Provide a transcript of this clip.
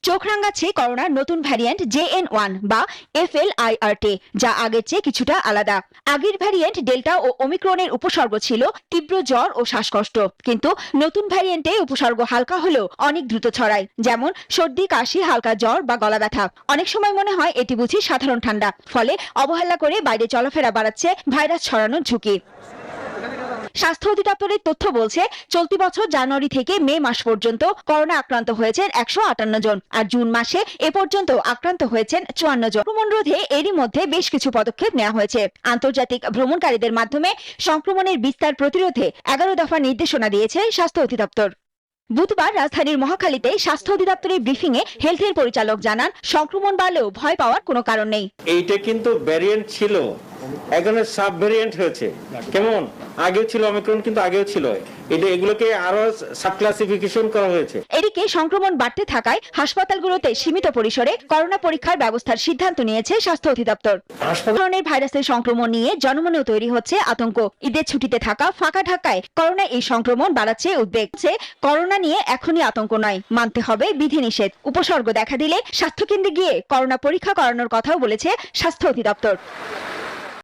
চোখ রাঙাচ্ছে করোনার নতুন ভ্যারিয়েন্ট JN1 বা FLIRT, যা আগের চেয়ে কিছুটা আলাদা। আগের ভ্যারিয়েন্ট ডেল্টা ও ওমিক্রনের উপসর্গ ছিল তীব্র জ্বর ও শ্বাসকষ্ট, কিন্তু নতুন ভ্যারিয়েন্টে উপসর্গ হালকা হলেও অনেক দ্রুত ছড়ায়, যেমন সর্দি, কাশি, হালকা জ্বর বা গলা ব্যথা। অনেক সময় মনে হয় এটি বুঝি সাধারণ ঠান্ডা, ফলে অবহেলা করে বাইরে চলাফেরা বাড়াচ্ছে ভাইরাস ছড়ানোর ঝুঁকি। স্বাস্থ্য অধিদপ্তরের তথ্য বলছে, চলতি বছর জানুয়ারি থেকে মে মাস পর্যন্ত করোনা আক্রান্ত হয়েছেন 158 জন, আর জুন মাসে এ পর্যন্ত আক্রান্ত হয়েছেন 54 জন। সংক্রমণ রোধে এরই মধ্যে বেশ কিছু পদক্ষেপ নেওয়া হয়েছে। আন্তর্জাতিক ভ্রমণকারীদের মাধ্যমে সংক্রমণের বিস্তার প্রতিরোধে 11 দফা নির্দেশনা দিয়েছে স্বাস্থ্য অধিদপ্তর। বুধবার রাজধানীর মহাখালীতে স্বাস্থ্য অধিদপ্তরের ব্রিফিংয়ে হেলথের পরিচালক জানান, সংক্রমণ বাড়লেও ভয় পাওয়ার কোনো কারণ নেই। এইটা কিন্তু ভ্যারিয়েন্ট ছিল, এখন সাব ভ্যারিয়েন্ট হয়েছে। কেমন আগেও ছিল ওমিক্রন, কিন্তু আগেও ছিল এগুলোকে আরো সাব ক্লাসিফিকেশন করা হয়েছে। এদিকে সংক্রমণ বাড়তে থাকায় হাসপাতালগুলোতে সীমিত পরিসরে করোনা পরীক্ষার ব্যবস্থার সিদ্ধান্ত নিয়েছে স্বাস্থ্য অধিদপ্তর। ধরনের ভাইরাসের সংক্রমণ নিয়ে জনমনেও তৈরি হচ্ছে আতঙ্ক। ঈদের ছুটিতে থাকা ফাঁকা ঢাকায় করোনা এই সংক্রমণ বাড়াচ্ছে উদ্বেগ। করোনা নিয়ে এখনই আতঙ্ক নয়, মানতে হবে বিধিনিষেধ। উপসর্গ দেখা দিলে স্বাস্থ্যকেন্দ্রে গিয়ে করোনা পরীক্ষা করানোর কথাও বলেছে স্বাস্থ্য অধিদপ্তর।